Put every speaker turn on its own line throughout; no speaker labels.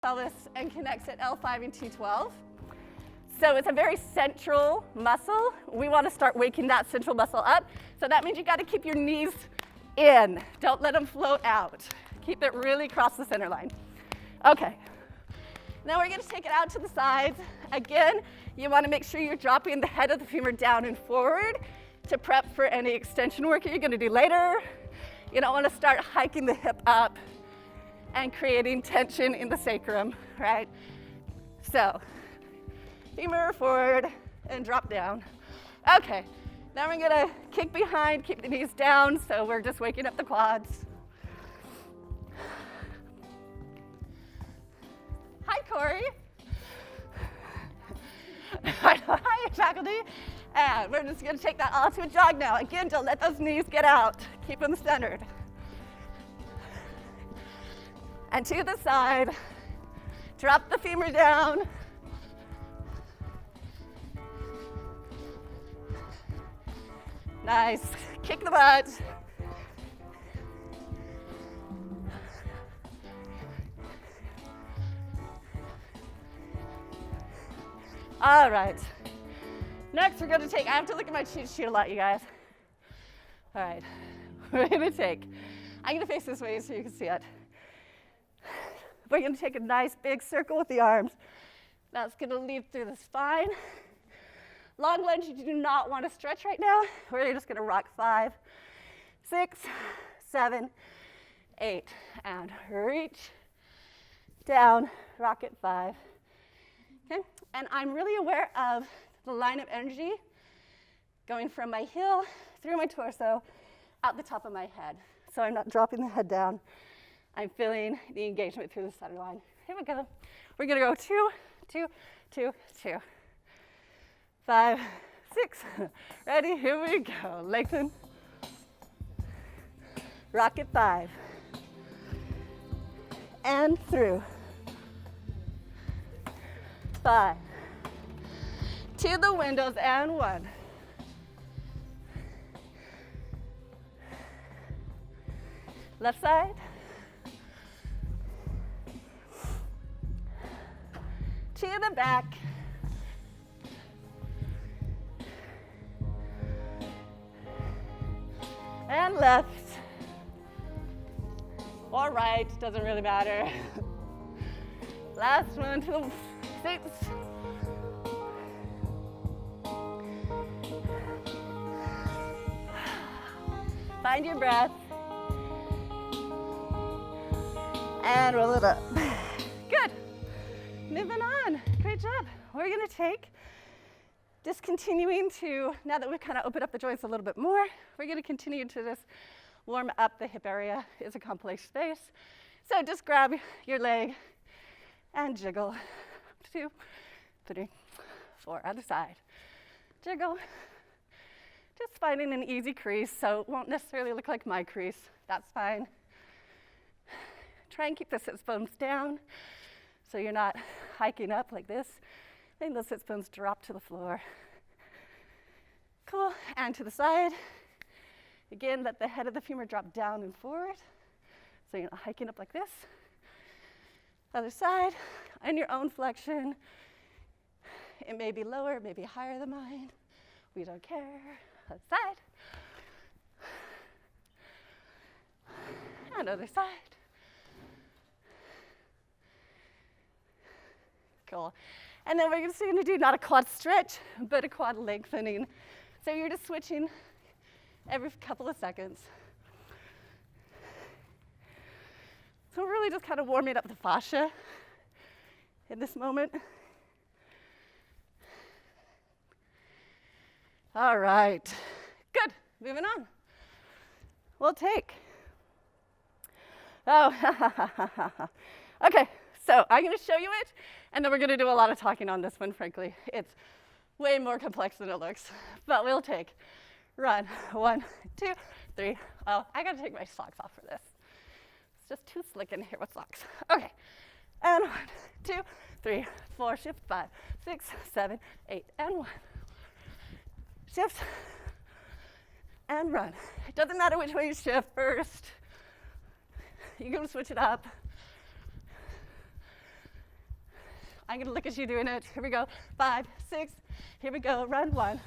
pelvis and connects at L5 and T12. So it's a very central muscle. We want to start waking that central muscle up. So that means you got to keep your knees in. Don't let them float out. Keep it really across the center line. Okay. Now we're going to take it out to the sides. Again, you want to make sure you're dropping the head of the femur down and forward to prep for any extension work you're going to do later. You don't want to start hiking the hip up and creating tension in the sacrum, right? So, femur forward and drop down. Okay, now we're gonna kick behind, keep the knees down, so we're just waking up the quads. Hi, Corey. Hi, faculty. And we're just gonna take that all to a jog now. Again, don't let those knees get out. Keep them centered. And to the side, drop the femur down. Nice, kick the butt. All right, next we're gonna take, I have to look at my cheat sheet a lot, you guys. All right, we're gonna take, I'm gonna face this way so you can see it. We're going to take a nice big circle with the arms. That's going to lead through the spine. Long lunge, you do not want to stretch right now. We're just going to rock 5, 6, 7, 8. And reach down, rock it 5. Okay? And I'm really aware of the line of energy going from my heel through my torso out the top of my head. So I'm not dropping the head down. I'm feeling the engagement through the center line. Here we go. We're going to go 2, 2, 2, 2. 5, 6. Ready? Here we go. Lengthen. Rock it 5. And through. 5. To the windows and 1. Left side. To the back. And left. Or right, doesn't really matter. Last one to the 6. Find your breath. And roll it up. Good. Moving on. Great job. We're going to take, just continuing to, now that we've kind of opened up the joints a little bit more, we're going to continue to just warm up the hip area. It's a complex space. So just grab your leg and jiggle. 2, 3, 4. Other side. Jiggle. Just finding an easy crease, so it won't necessarily look like my crease. That's fine. Try and keep the sits bones down so you're not hiking up like this. Then the sits bones drop to the floor. Cool, and to the side. Again, let the head of the femur drop down and forward so you're not hiking up like this. Other side, on your own flexion. It may be lower, it may be higher than mine. We don't care. Other side. And other side. Cool. And then we're just going to do not a quad stretch, but a quad lengthening. So you're just switching every couple of seconds. So we're really just kind of warming up the fascia in this moment. All right. Good. Moving on. We'll take. Oh, okay. So I'm going to show you it, and then we're going to do a lot of talking on this one, frankly. It's way more complex than it looks, but we'll take. Run. 1, 2, 3. Oh, I got to take my socks off for this. It's just too slick in here with socks. Okay. And 1, 2, 3, 4. Shift 5, 6, 7, 8, and 1. Shift and run. It doesn't matter which way you shift first. You're going to switch it up. I'm gonna look at you doing it. Here we go, 5, 6, here we go, run 1,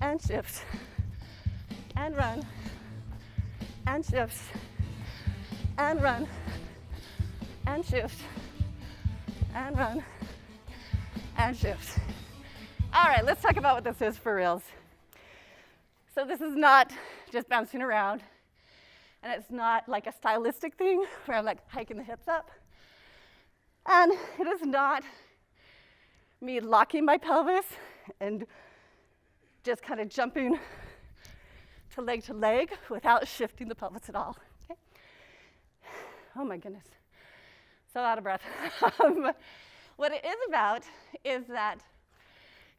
and shift, and run, and shift, and run, and shift, and run, and shift. All right, let's talk about what this is for reals. So this is not just bouncing around, and it's not like a stylistic thing where I'm like hiking the hips up. And it is not me locking my pelvis and just kind of jumping to leg without shifting the pelvis at all. Okay? Oh my goodness, so out of breath. What it is about is that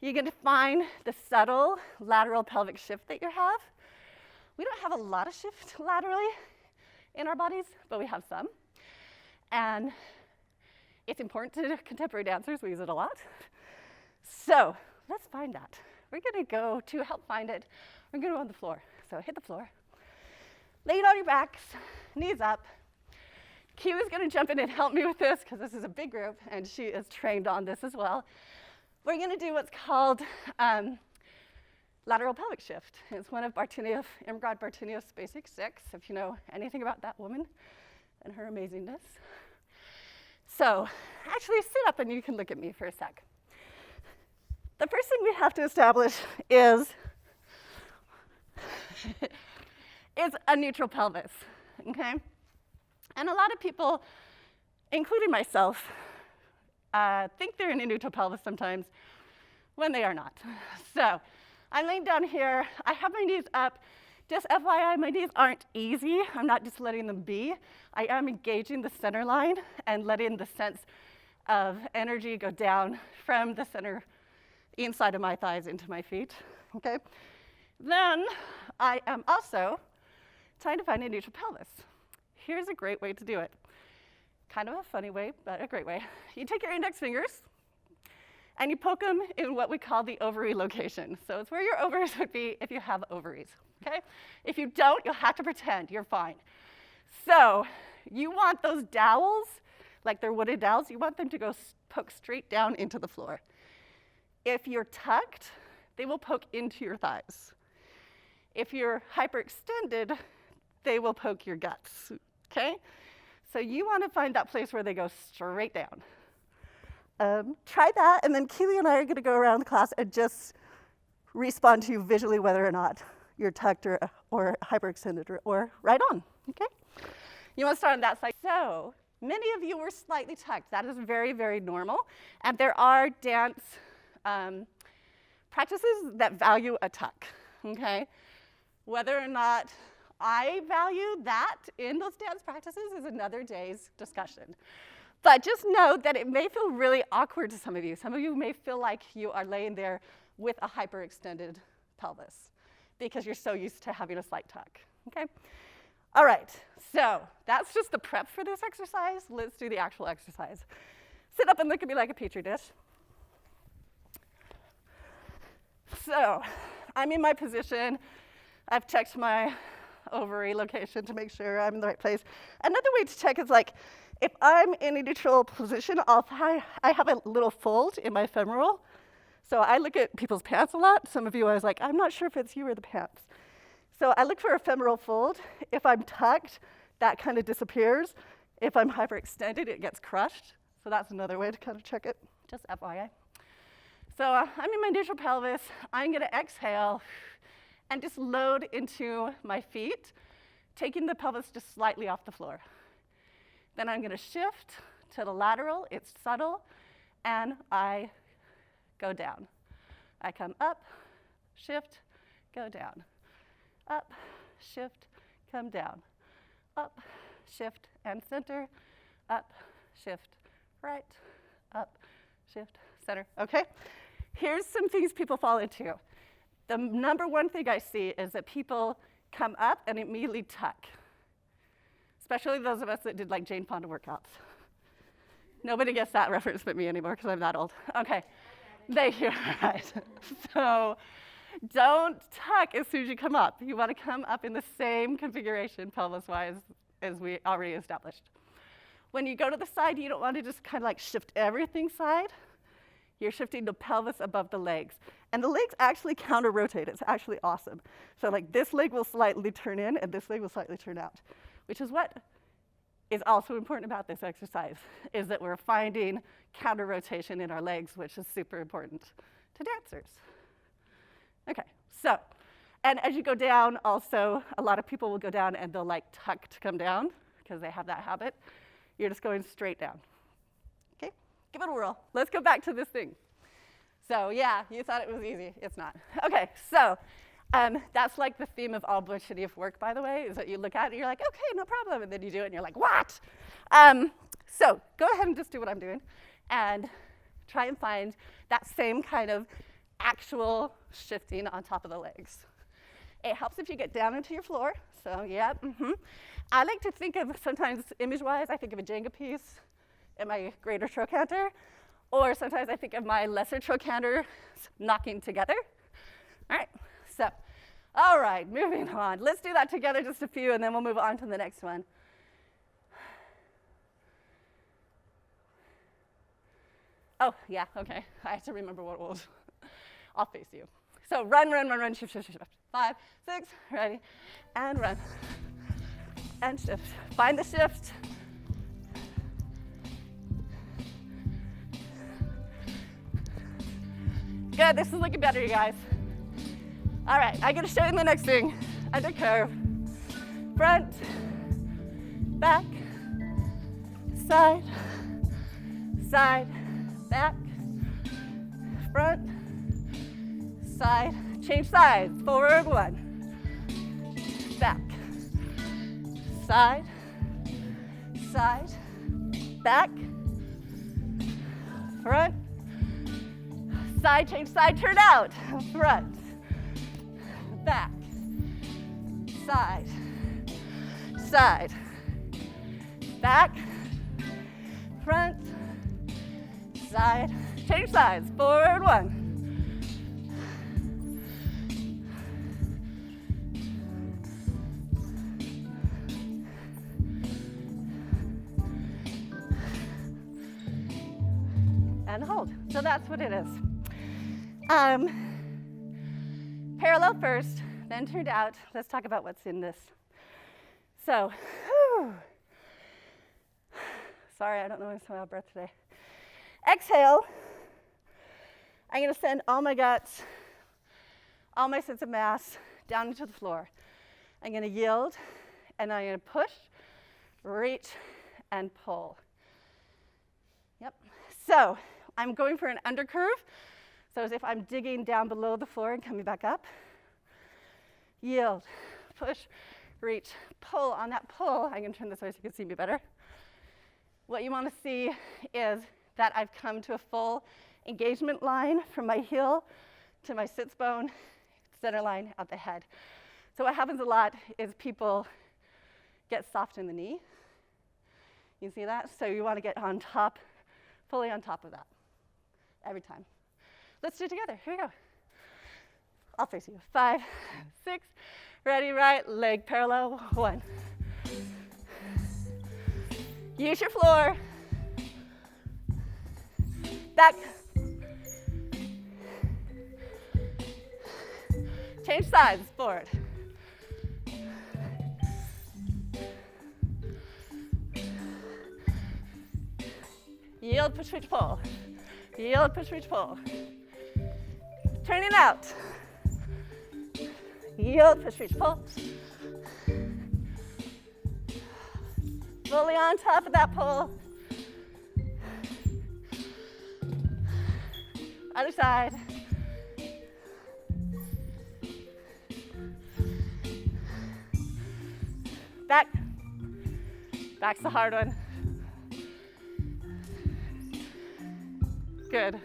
you're going to find the subtle lateral pelvic shift that you have. We don't have a lot of shift laterally in our bodies, but we have some. And it's important to contemporary dancers. We use it a lot. So let's find that. We're going to go to help find it. We're going to go on the floor. So hit the floor. Lay it on your backs, knees up. Q is going to jump in and help me with this because this is a big group, and she is trained on this as well. We're going to do what's called lateral pelvic shift. It's one of Irmgard Bartuniev's basic 6, if you know anything about that woman and her amazingness. So actually sit up and you can look at me for a sec. The first thing we have to establish is a neutral pelvis, okay? And a lot of people, including myself, think they're in a neutral pelvis sometimes when they are not. So I'm laying down here. I have my knees up. Just FYI, my knees aren't easy. I'm not just letting them be. I am engaging the center line and letting the sense of energy go down from the center inside of my thighs into my feet, okay? Then I am also trying to find a neutral pelvis. Here's a great way to do it. Kind of a funny way, but a great way. You take your index fingers and you poke them in what we call the ovary location. So it's where your ovaries would be if you have ovaries, okay? If you don't, you'll have to pretend you're fine. So you want those dowels, like they're wooded dowels, you want them to go poke straight down into the floor. If you're tucked, they will poke into your thighs. If you're hyperextended, they will poke your guts, okay? So you want to find that place where they go straight down. Try that, and then Keely and I are going to go around the class and just respond to you visually whether or not you're tucked or hyperextended or right on, okay? You want to start on that side. So many of you were slightly tucked. That is very, very normal. And there are dance practices that value a tuck, okay? Whether or not I value that in those dance practices is another day's discussion. But just note that it may feel really awkward to some of you. Some of you may feel like you are laying there with a hyperextended pelvis because you're so used to having a slight tuck, okay? All right, so that's just the prep for this exercise. Let's do the actual exercise. Sit up and look at me like a petri dish. So I'm in my position. I've checked my ovary location to make sure I'm in the right place. Another way to check is like, if I'm in a neutral position, I have a little fold in my femoral. So I look at people's pants a lot. Some of you, I was like, I'm not sure if it's you or the pants. So I look for a femoral fold. If I'm tucked, that kind of disappears. If I'm hyperextended, it gets crushed. So that's another way to kind of check it, just FYI. So I'm in my neutral pelvis. I'm gonna exhale and just load into my feet, taking the pelvis just slightly off the floor. Then I'm gonna shift to the lateral. It's subtle, and I go down. I come up, shift, go down. Up, shift, come down. Up, shift, and center. Up, shift, right. Up, shift, center. Okay? Here's some things people fall into. The number one thing I see is that people come up and immediately tuck, especially those of us that did like Jane Fonda workouts. Nobody gets that reference but me anymore because I'm that old. Okay, thank you. Right. So don't tuck as soon as you come up. You want to come up in the same configuration pelvis-wise as we already established. When you go to the side, you don't want to just kind of like shift everything side. You're shifting the pelvis above the legs. And the legs actually counter-rotate. It's actually awesome. So like this leg will slightly turn in, and this leg will slightly turn out, which is what is also important about this exercise, is that we're finding counter-rotation in our legs, which is super important to dancers. Okay, so, and as you go down, also, a lot of people will go down and they'll like tuck to come down, because they have that habit. You're just going straight down. Okay, give it a whirl. Let's go back to this thing. So yeah, you thought it was easy. It's not. Okay, so that's like the theme of all Bush City of work, by the way, is that you look at it and you're like, okay, no problem, and then you do it and you're like, what? So go ahead and just do what I'm doing and try and find that same kind of actual shifting on top of the legs. It helps if you get down into your floor. So yeah, I like to think of, sometimes image-wise, I think of a Jenga piece in my greater trochanter, or sometimes I think of my lesser trochanter knocking together. All right, so, all right, moving on. Let's do that together, just a few, and then we'll move on to the next one. Oh, yeah, okay, I have to remember what it was. I'll face you. So run, run, run, run, shift, shift, shift. 5, 6, ready, and run. And shift. Find the shift. Good, this is looking better, you guys. All right, I'm gonna show you the next thing. Under curve. Front, back, side, side, back, front, side, change sides, forward 1, back, side, side, back, front, side, change side, turn out, front, back, side, side, back, front, side, change sides, forward 1. And hold. So that's what it is. Parallel first, then turned out. Let's talk about what's in this. So, sorry, I don't know why I'm so out of breath today. Exhale. I'm going to send all my guts, all my sense of mass down into the floor. I'm going to yield, and I'm going to push, reach, and pull. Yep. So I'm going for an undercurve, so as if I'm digging down below the floor and coming back up. Yield, push, reach, pull. On that pull, I'm going to turn this way so you can see me better. What you want to see is that I've come to a full engagement line from my heel to my sits bone, center line out the head. So what happens a lot is people get soft in the knee. You see that? So you want to get on top, fully on top of that, every time. Let's do it together. Here we go. I'll face you. 5, 6, ready, right, leg parallel, 1. Use your floor. Back. Change sides, forward. Yield, push, reach, pull. Yield, push, reach, pull. Turning out. Yield, push, reach, pull. Fully on top of that pull. Other side. Back. Back's the hard one. Good.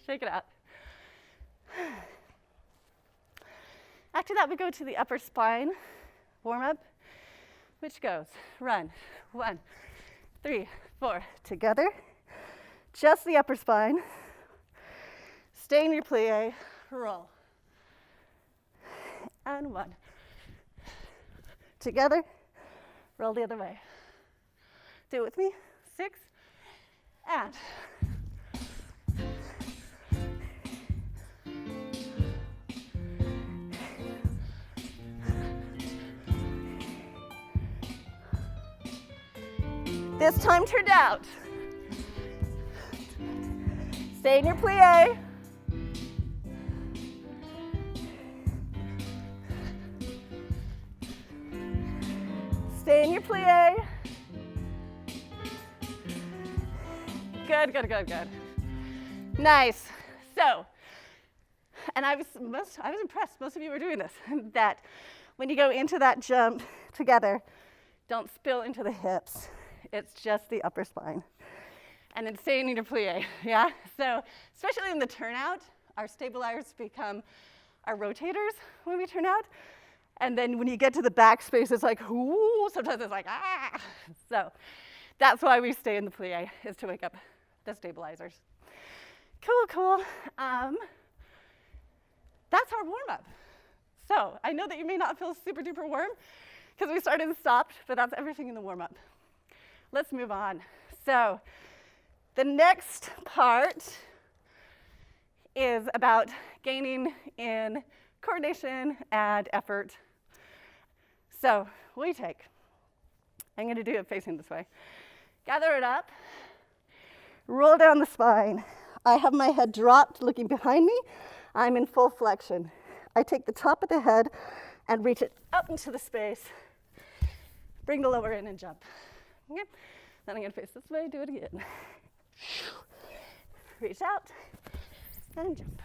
Shake it out. After that, we go to the upper spine warm-up, which goes run, 1, 3, 4, together. Just the upper spine. Stay in your plie, roll. And 1. Together, roll the other way. Do it with me. 6, and. This time turned out. Stay in your plie. Stay in your plie. Good, good, good, good. Nice. So, and I was impressed, most of you were doing this, that when you go into that jump together, don't spill into the hips. It's just the upper spine. And then staying in your plie, yeah? So, especially in the turnout, our stabilizers become our rotators when we turn out. And then when you get to the back space, it's like, ooh, sometimes it's like, ah. So that's why we stay in the plie, is to wake up the stabilizers. Cool, cool. That's our warm-up. So I know that you may not feel super duper warm because we started and stopped, but that's everything in the warm-up. Let's move on. So the next part is about gaining in coordination and effort. So we take, I'm going to do it facing this way. Gather it up, roll down the spine. I have my head dropped looking behind me. I'm in full flexion. I take the top of the head and reach it up into the space. Bring the lower in and jump. Okay? Then I'm going to face this way, do it again. Reach out and jump.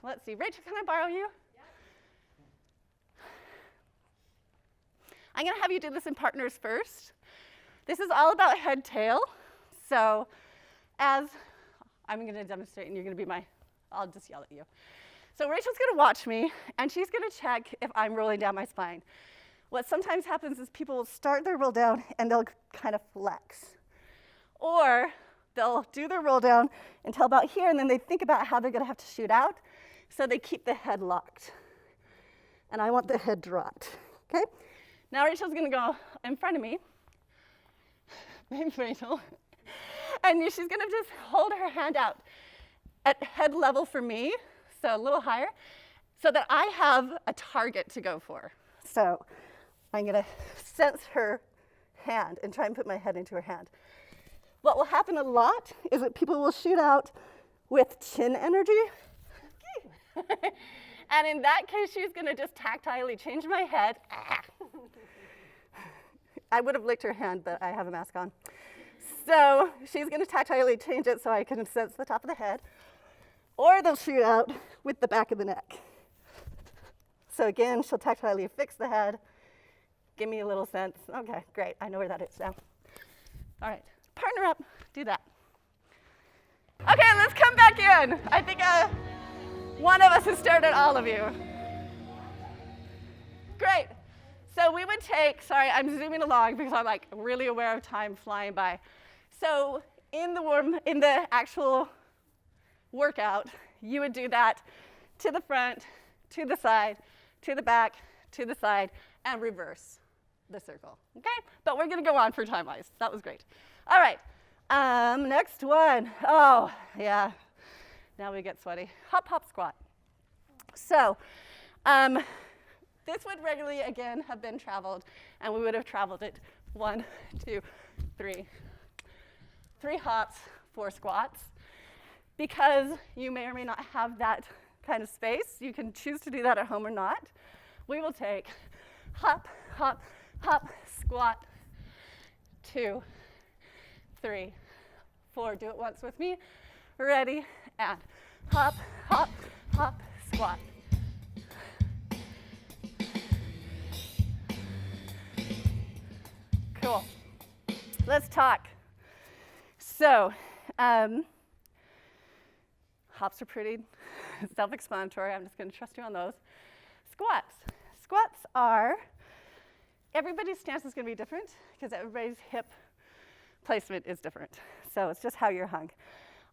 Let's see, Rachel, can I borrow you? Yeah. I'm going to have you do this in partners first. This is all about head tail. So as I'm going to demonstrate, and you're going to be I'll just yell at you. So Rachel's going to watch me, and she's going to check if I'm rolling down my spine. What sometimes happens is people will start their roll down, and they'll kind of flex. Or they'll do their roll down until about here, and then they think about how they're going to have to shoot out, so they keep the head locked. And I want the head dropped, okay? Now Rachel's going to go in front of me. Thanks, Rachel. And she's going to just hold her hand out at head level for me, so a little higher, so that I have a target to go for. So I'm going to sense her hand and try and put my head into her hand. What will happen a lot is that people will shoot out with chin energy. And in that case, she's going to just tactilely change my head. I would have licked her hand, but I have a mask on. So she's going to tactilely change it so I can sense the top of the head. Or they'll shoot out with the back of the neck. So again, she'll tactilely fix the head, give me a little sense. Okay, great, I know where that is now. All right, partner up, do that. Okay, let's come back in. I think one of us has stared at all of you. Great. So we would take, sorry, I'm zooming along because I'm like really aware of time flying by. So in the actual workout, you would do that to the front, to the side, to the back, to the side, and reverse the circle, okay? But we're gonna go on for time-wise. That was great. All right, next one. Oh, yeah, now we get sweaty. Hop, hop, squat. So this would regularly, again, have been traveled, and we would have traveled it 1, 2, 3. 3 hops, 4 squats. Because you may or may not have that kind of space, you can choose to do that at home or not. We will take hop, hop, hop, squat, 2, 3, 4. Do it once with me. Ready, and hop, hop, hop, squat. Cool. Let's talk. So, hops are pretty self-explanatory. I'm just going to trust you on those. Squats. Squats are, everybody's stance is going to be different because everybody's hip placement is different. So it's just how you're hung.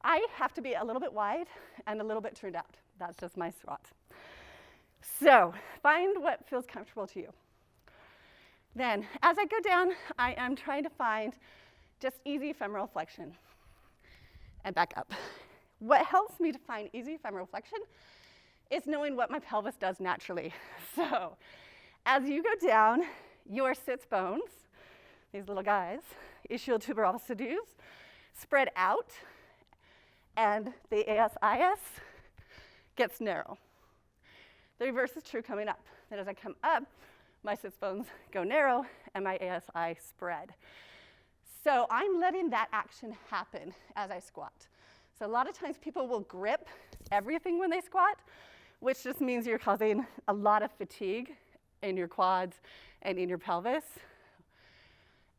I have to be a little bit wide and a little bit turned out. That's just my squat. So find what feels comfortable to you. Then, as I go down, I am trying to find just easy femoral flexion and back up. What helps me to find easy femoral flexion is knowing what my pelvis does naturally. So, as you go down, your sits bones, these little guys, ischiotubrossideus, spread out, and the ASIS gets narrow. The reverse is true coming up. That as I come up, my sits bones go narrow and my ASI spread. So I'm letting that action happen as I squat. So a lot of times people will grip everything when they squat, which just means you're causing a lot of fatigue in your quads and in your pelvis.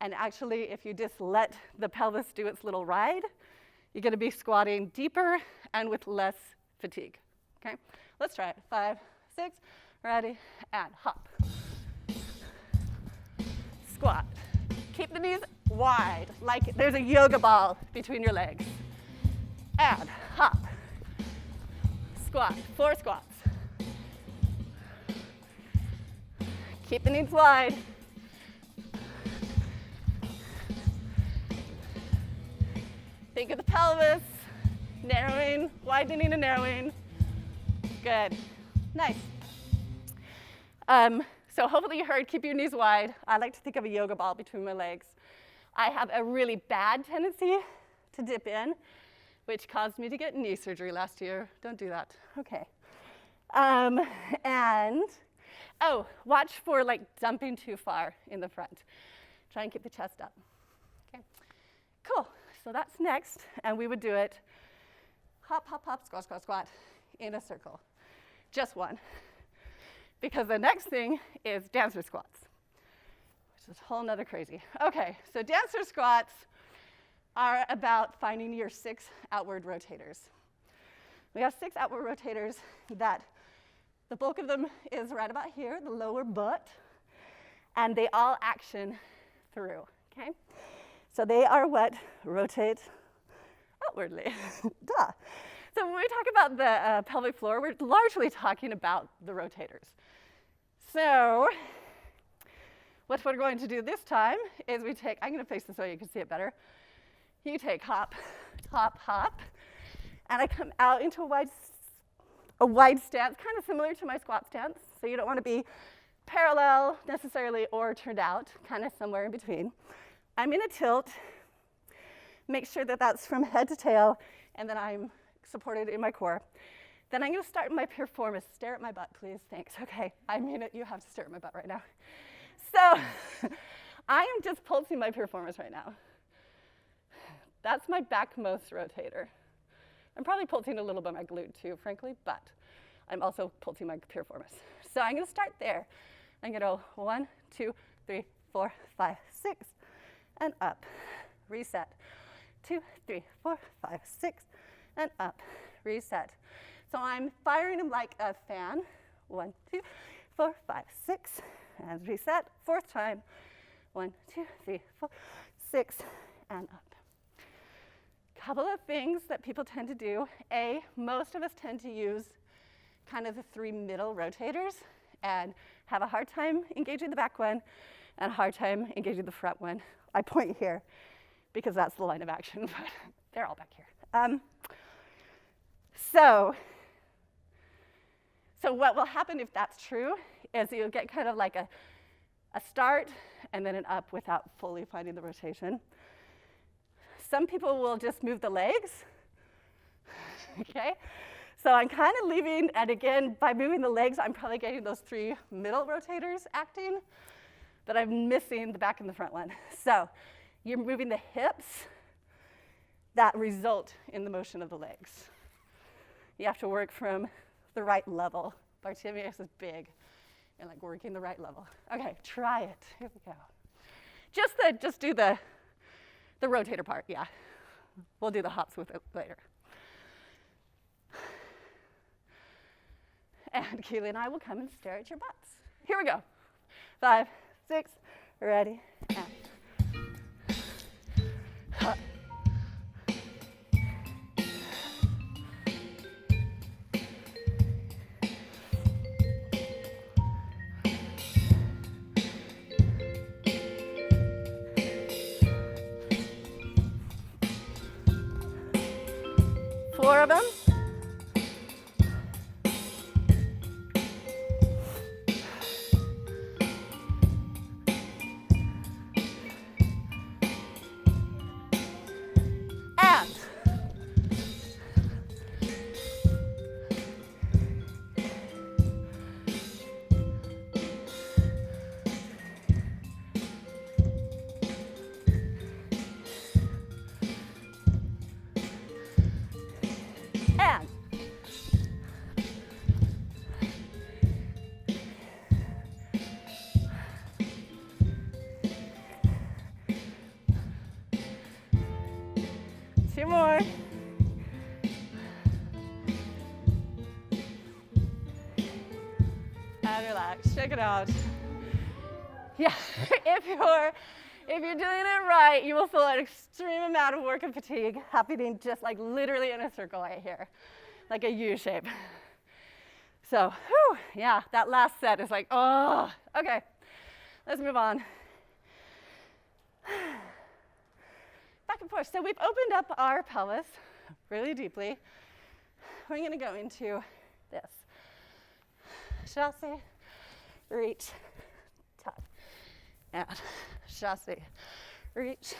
And actually, if you just let the pelvis do its little ride, you're going to be squatting deeper and with less fatigue. Okay? Let's try it. 5, 6, ready, and hop. Squat. Keep the knees wide, like there's a yoga ball between your legs. And hop. Squat. 4 squats. Keep the knees wide. Think of the pelvis, narrowing, widening and narrowing. Good. Nice. So hopefully you heard, keep your knees wide. I like to think of a yoga ball between my legs. I have a really bad tendency to dip in, which caused me to get knee surgery last year. Don't do that. Okay. Watch for like dumping too far in the front. Try and keep the chest up. Okay. Cool. So that's next, and we would do it hop, hop, hop, squat, squat, squat in a circle. Just one. Because the next thing is dancer squats, which is a whole nother crazy. Okay, so dancer squats are about finding your 6 outward rotators. We have 6 outward rotators that the bulk of them is right about here, the lower butt, and they all action through, okay? So they are what rotate outwardly. Duh. So when we talk about the pelvic floor, we're largely talking about the rotators. So what we're going to do this time is we take, I'm going to face this way you can see it better. You take hop, hop, hop, and I come out into a wide stance, kind of similar to my squat stance. So you don't want to be parallel necessarily or turned out, kind of somewhere in between. I'm in a tilt. Make sure that that's from head to tail, and then I'm supported in my core. Then I'm going to start my piriformis. Stare at my butt, please. Thanks. Okay. I mean it. You have to stare at my butt right now. So I am just pulsing my piriformis right now. That's my backmost rotator. I'm probably pulsing a little bit my glute too, frankly, but I'm also pulsing my piriformis. So I'm going to start there. I'm going to go 1, 2, 3, 4, 5, 6, and up. Reset. 2, 3, 4, 5, 6, and up. Reset. So I'm firing them like a fan. 1, 2, 4, 5, 6, and reset. 4th time. 1, 2, 3, 4, 6, and up. Couple of things that people tend to do. Most of us tend to use kind of the 3 middle rotators and have a hard time engaging the back one and a hard time engaging the front one. I point here because that's the line of action, but they're all back here. So what will happen if that's true is you'll get kind of like a start and then an up without fully finding the rotation. Some people will just move the legs, okay? So I'm kind of leaving, and again, by moving the legs, I'm probably getting those 3 middle rotators acting, but I'm missing the back and the front one. So you're moving the hips that result in the motion of the legs. You have to work from the right level. Bartimius is big, and like working the right level. Okay, try it. Here we go. Just do the rotator part, yeah. We'll do the hops with it later. And Keely and I will come and stare at your butts. Here we go. 5, 6, ready, and hop. 4 of them. And and 2 more. And relax, shake it out. Yeah, if you're doing it right, you will feel an extreme amount of work and fatigue happening just like literally in a circle right here, like a U shape. So, whew, yeah, that last set is like, oh, okay, let's move on. Back and forth. So we've opened up our pelvis really deeply. We're going to go into this. Chassé, reach, tuck, and chassé, reach,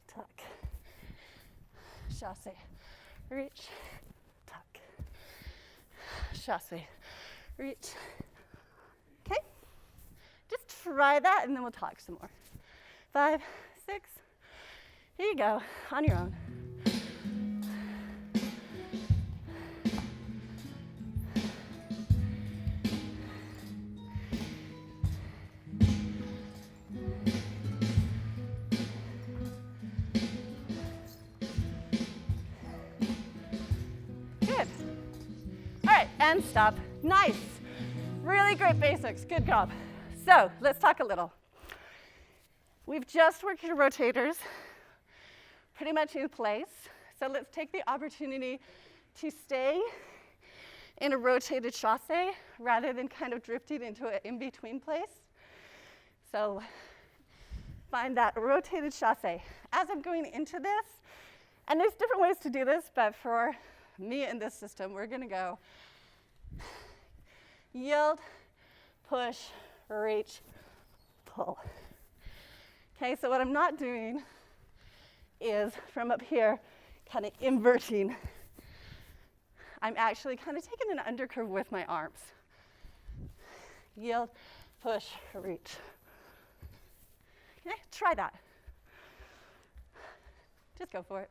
tuck, chassé, reach, tuck, chassé, reach. Okay? Just try that and then we'll talk some more. 5, 6. Here you go, on your own. Good. All right, and stop. Nice. Really great basics. Good job. So let's talk a little. We've just worked your rotators pretty much in place. So let's take the opportunity to stay in a rotated chassé rather than kind of drifting into an in-between place. So find that rotated chassé. As I'm going into this, and there's different ways to do this, but for me in this system, we're gonna go yield, push, reach, pull. Okay, so what I'm not doing is from up here, kind of inverting. I'm actually kind of taking an undercurve with my arms. Yield, push, reach. Okay, try that. Just go for it.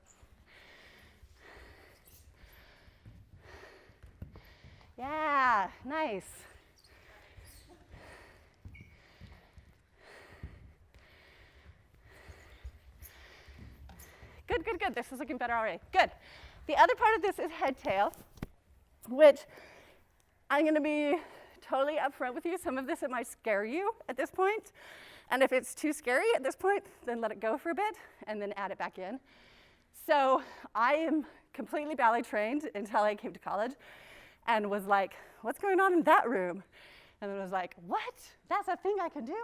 Yeah, nice. Good, good, good. This is looking better already. Good. The other part of this is head tail, which I'm going to be totally upfront with you. Some of this, it might scare you at this point. And if it's too scary at this point, then let it go for a bit and then add it back in. So I am completely ballet trained until I came to college and was like, what's going on in that room? And then was like, what? That's a thing I can do?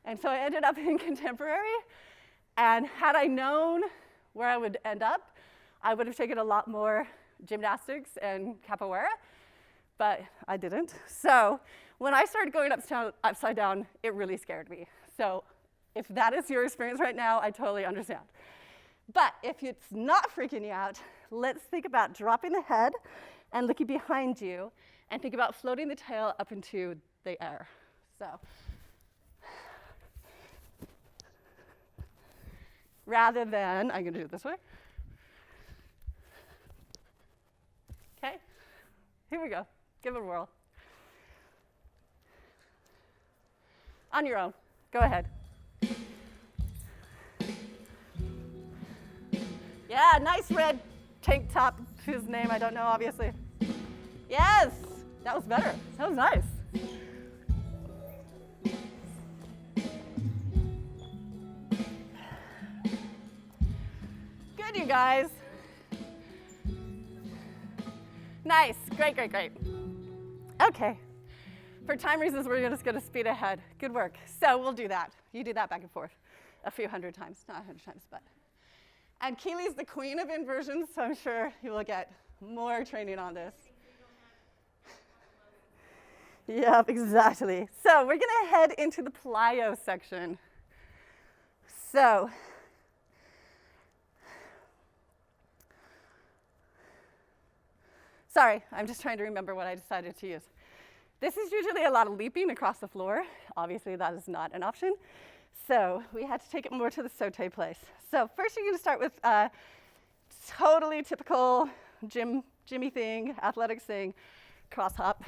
And so I ended up in contemporary. And had I known where I would end up, I would have taken a lot more gymnastics and capoeira, but I didn't. So when I started going upside down, it really scared me. So if that is your experience right now, I totally understand. But if it's not freaking you out, let's think about dropping the head and looking behind you and think about floating the tail up into the air. So rather than, I'm going to do it this way. Okay, here we go. Give it a whirl. On your own. Go ahead. Yeah, nice red tank top, whose name I don't know, obviously. Yes, that was better. That was nice. Good, you guys. Nice, great, great, great. Okay, for time reasons, we're just gonna speed ahead. Good work. So we'll do that. You do that back and forth a few hundred times, not 100 times, but. And Keely's the queen of inversions, so I'm sure you will get more training on this. Yep, exactly. So we're gonna head into the plyo section. So, sorry, I'm just trying to remember what I decided to use. This is usually a lot of leaping across the floor. Obviously, that is not an option. So we had to take it more to the saute place. So first you're gonna start with a totally typical gymmy thing, athletics thing, cross hop.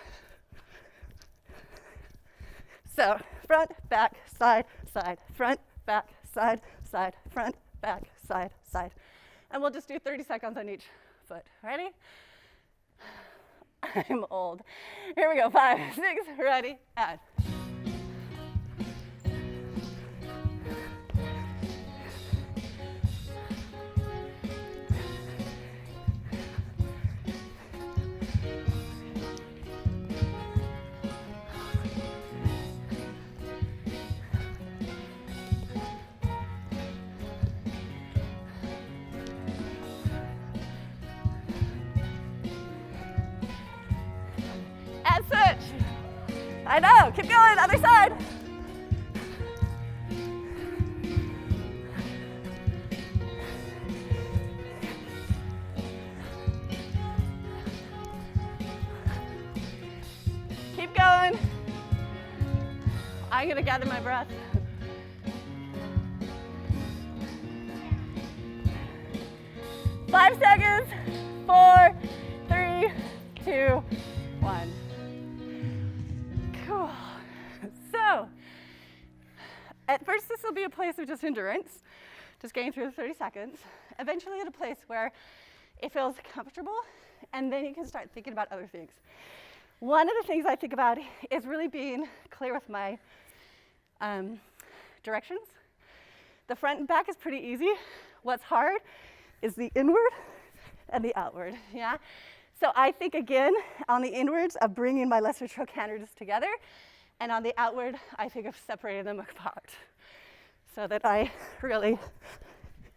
So front, back, side, side, front, back, side, side, front, back, side, side. And we'll just do 30 seconds on each foot. Ready? I'm old. Here we go, 5, 6, ready, and. And switch. I know, keep going, other side. Keep going. I'm gonna gather my breath. Five seconds, 4, 3, 2, 1. Cool. So, at first this will be a place of just endurance, just getting through the 30 seconds. Eventually at a place where it feels comfortable, and then you can start thinking about other things. One of the things I think about is really being clear with my directions. The front and back is pretty easy. What's hard is the inward and the outward, yeah? So I think, again, on the inwards of bringing my lesser trochanters together, and on the outward, I think of separating them apart so that I really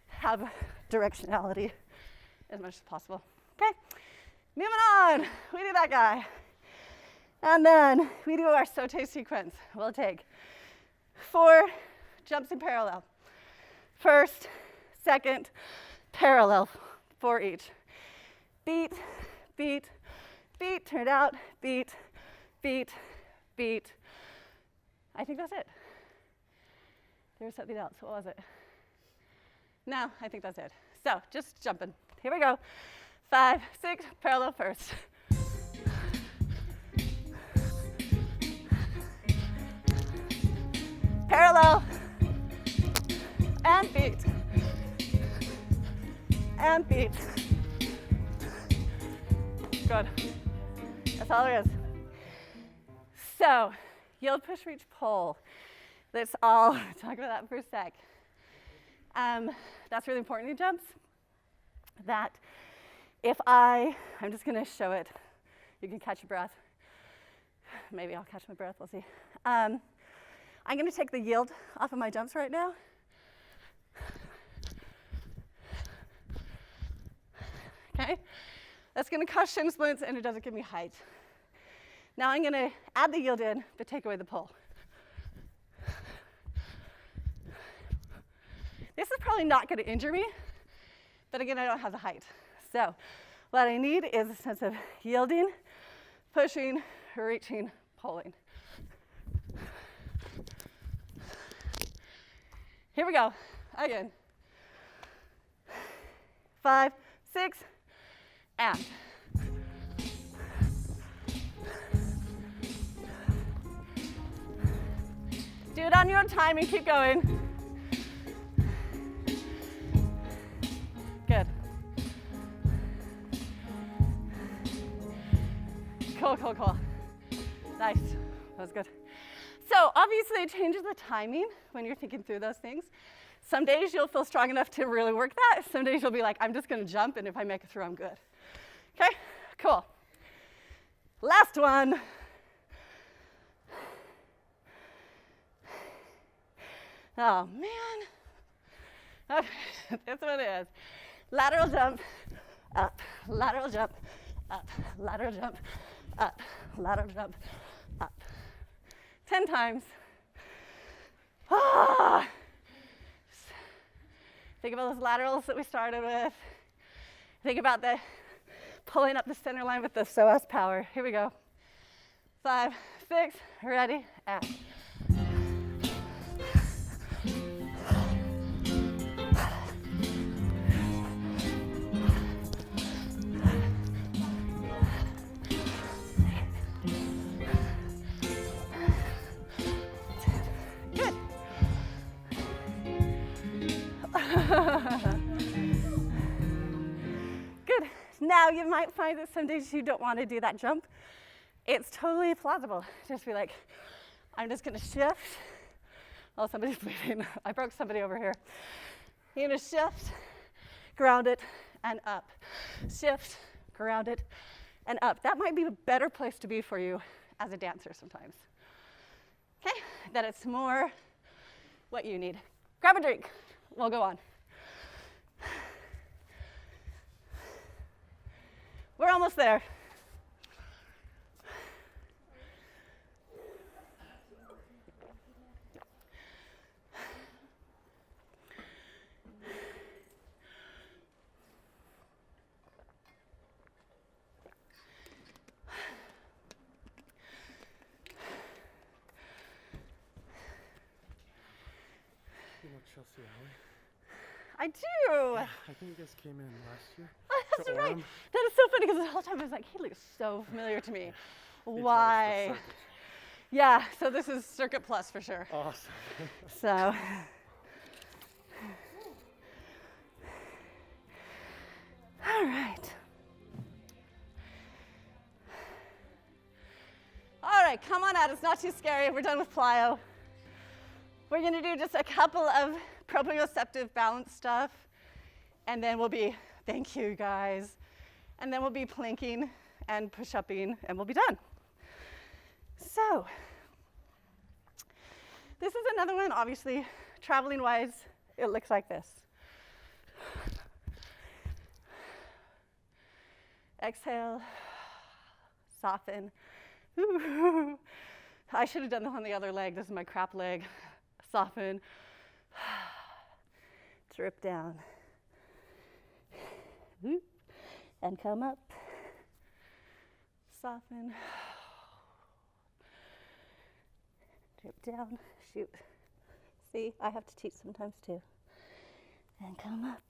have directionality as much as possible. Okay, moving on, we do that guy. And then we do our saute sequence. We'll take 4 jumps in parallel. First, second, parallel, 4 each. Beat, beat, beat, turn it out, beat, beat, beat. I think that's it. There was something else. What was it? No, I think that's it. So just jumping. Here we go. 5, 6, parallel first. Parallel. And beat. And beat. Good. That's all there is. So, yield, push, reach, pull. Let's all talk about that for a sec. That's really important in jumps. That if I'm just going to show it. You can catch your breath. Maybe I'll catch my breath. We'll see. I'm going to take the yield off of my jumps right now. Okay? That's going to cause shin splints, and it doesn't give me height. Now I'm going to add the yield in, but take away the pull. This is probably not going to injure me, but again, I don't have the height. So what I need is a sense of yielding, pushing, reaching, pulling. Here we go. Again. 5, 6, and. Do it on your own time and keep going. Good. Cool, cool, cool. Nice. That was good. So obviously it changes the timing when you're thinking through those things. Some days you'll feel strong enough to really work that. Some days you'll be like, I'm just going to jump, and if I make it through, I'm good. Okay? Cool. Last one. Oh, man. Okay. This one is lateral jump up, lateral jump, up, lateral jump, up, lateral jump, up. 10 times. Ah. Think about those laterals that we started with. Think about the pulling up the center line with the psoas power. Here we go. 5, 6, ready, and. Good. Good. Now you might find that some days you don't want to do that jump. It's totally plausible. Just be like, I'm just gonna shift. Oh, somebody's bleeding. I broke somebody over here. You're gonna shift, ground it, and up. Shift, ground it, and up. That might be a better place to be for you as a dancer sometimes. Okay, that it's more what you need. Grab a drink. We'll go on. We're almost there.
You know Chelsea Alley?
I do.
Yeah, I think you guys came in last year.
Oh, that's
to
right.
Orem.
That is so funny because the whole time I was like, he looks so familiar to me. Why? Yeah, so this is Circuit Plus for sure.
Awesome.
So. All right. All right, come on out. It's not too scary. We're done with plyo. We're going to do just a couple of proprioceptive balance stuff, and then we'll be, thank you guys, and then we'll be planking and push-upping, and we'll be done. So, this is another one, obviously, traveling-wise, it looks like this. Exhale, soften. I should have done this on the other leg. This is my crap leg. Soften. Drip down. And come up. Soften. Drip down. Shoot. See, I have to teach sometimes too. And come up.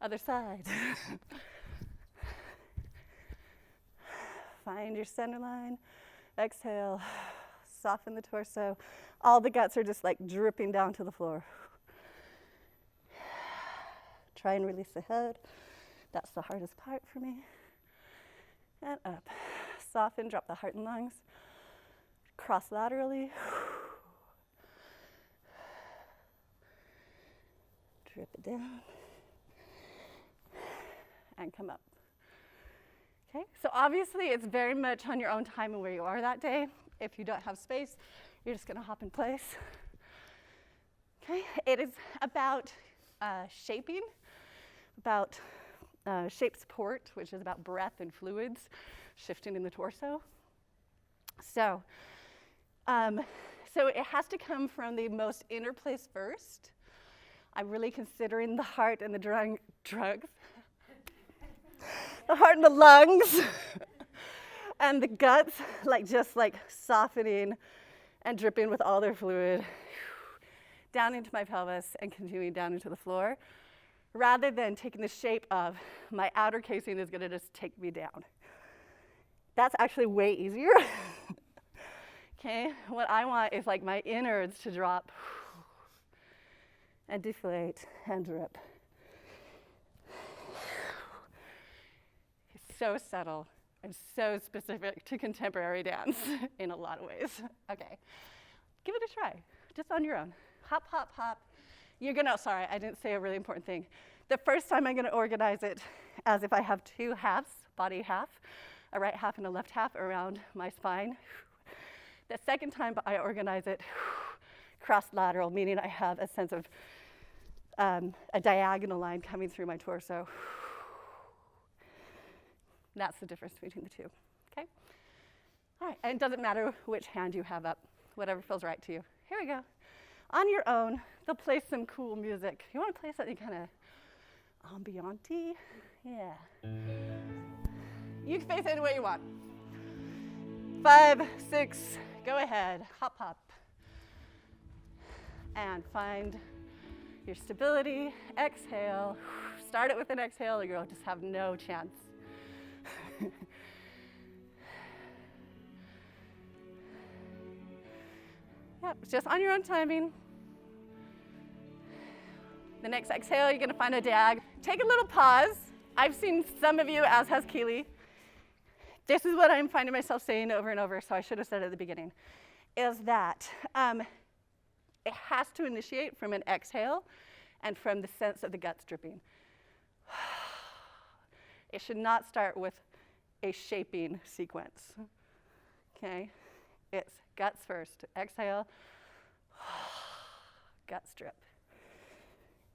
Other side. Find your center line. Exhale. Soften the torso. All the guts are just like dripping down to the floor. Try and release the head. That's the hardest part for me. And up. Soften, drop the heart and lungs. Cross laterally. Drip it down. And come up. Okay, so obviously it's very much on your own time and where you are that day. If you don't have space, you're just gonna hop in place. Okay, it is about shaping, about shape support, which is about breath and fluids, shifting in the torso. So it has to come from the most inner place first. I'm really considering the heart and the drugs. The heart and the lungs and the guts, just softening and dripping with all their fluid down into my pelvis and continuing down into the floor, rather than taking the shape of my outer casing is gonna just take me down. That's actually way easier. Okay, what I want is my innards to drop and deflate and drip. So subtle and so specific to contemporary dance in a lot of ways. Okay, give it a try, just on your own. Hop, hop, hop. You're gonna, sorry, I didn't say a really important thing. The first time I'm gonna organize it as if I have two halves, body half, a right half and a left half around my spine. The second time I organize it cross lateral, meaning I have a sense of a diagonal line coming through my torso. That's the difference between the two, okay? All right, and it doesn't matter which hand you have up, whatever feels right to you. Here we go. On your own, they'll play some cool music. You want to play something kind of ambiance-y? Yeah. You can face it any way you want. 5, 6, go ahead, hop, hop. And find your stability, exhale. Start it with an exhale or you'll just have no chance. Yep, just on your own timing. The next exhale, you're gonna find a dag. Take a little pause. I've seen some of you, as has Keely. This is what I'm finding myself saying over and over, so I should have said it at the beginning, is that it has to initiate from an exhale and from the sense of the guts dripping. It should not start with a shaping sequence, okay? It's guts first, exhale, guts drip.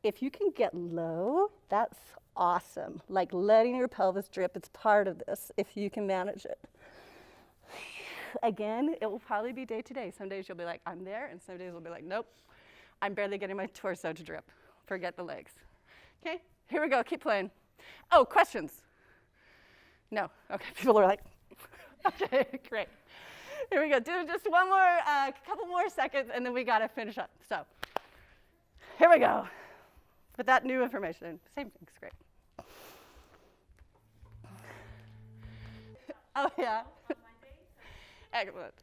If you can get low, that's awesome. Like letting your pelvis drip, it's part of this if you can manage it. Again, it will probably be day to day. Some days you'll be like, I'm there, and some days you'll be like, nope, I'm barely getting my torso to drip. Forget the legs. Okay, here we go, keep playing. Oh, questions? No, okay, people are like, okay, great. Here we go, do just one more, couple more seconds, and then we gotta finish up. So, here we go. With that new information, same thing's great. Oh yeah. Excellent.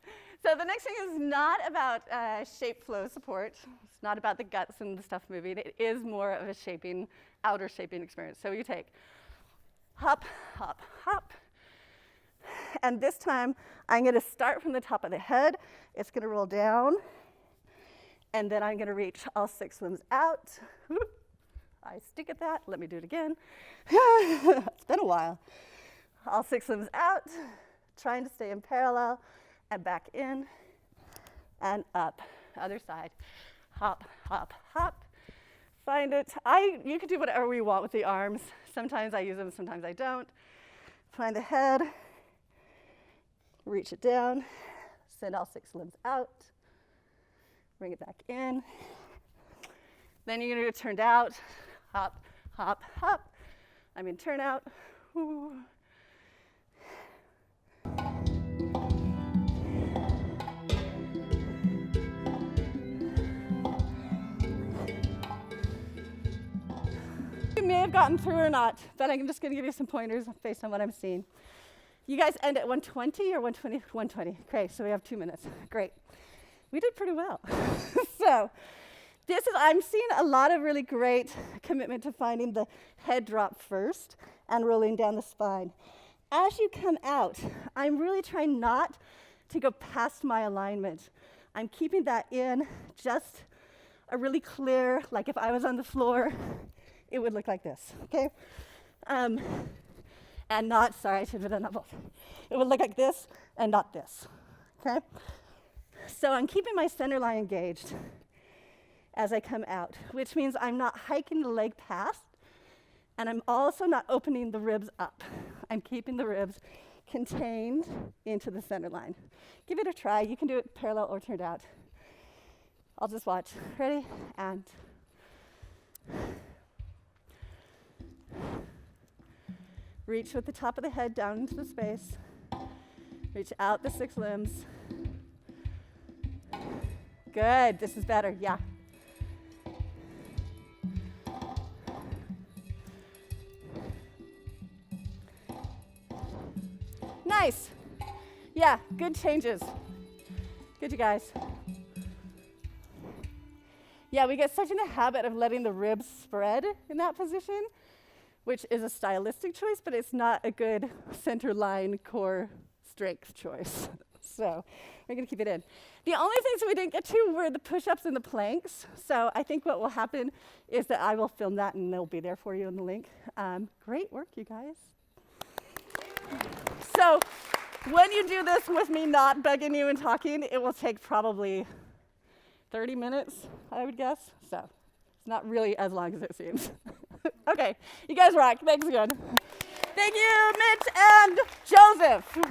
So the next thing is not about shape flow support. It's not about the guts and the stuff moving. It is more of a shaping, outer shaping experience. So you take hop, hop, hop. And this time, I'm gonna start from the top of the head. It's gonna roll down. And then I'm gonna reach all 6 limbs out. I stick at that. Let me do it again. It's been a while. All 6 limbs out, trying to stay in parallel, and back in, and up. Other side. Hop, hop, hop. Find it. You can do whatever you want with the arms. Sometimes I use them, sometimes I don't. Find the head, reach it down, send all 6 limbs out, bring it back in. Then you're gonna do turned out, hop, hop, hop. I mean turn out. Woo. You may have gotten through or not, but I'm just gonna give you some pointers based on what I'm seeing. You guys end at 120 or 120? 120, okay, so we have 2 minutes, great. We did pretty well. So, I'm seeing a lot of really great commitment to finding the head drop first and rolling down the spine. As you come out, I'm really trying not to go past my alignment. I'm keeping that in, just a really clear, like if I was on the floor, it would look like this, okay? And not, sorry, I should have done that both. It would look like this and not this, okay? So I'm keeping my center line engaged as I come out, which means I'm not hiking the leg past, and I'm also not opening the ribs up. I'm keeping the ribs contained into the center line. Give it a try. You can do it parallel or turned out. I'll just watch. Ready? And reach with the top of the head down into the space. Reach out the 6 limbs. Good. This is better. Yeah. Nice. Yeah, good changes. Good, you guys. Yeah, we get such in the habit of letting the ribs spread in that position, which is a stylistic choice, but it's not a good center line core strength choice. So we're gonna keep it in. The only things that we didn't get to were the push-ups and the planks. So I think what will happen is that I will film that and they'll be there for you in the link. Great work, you guys. So when you do this with me not bugging you and talking, it will take probably 30 minutes, I would guess. So it's not really as long as it seems. Okay, you guys rock. Thanks again. Thank you, Mitch and explosive.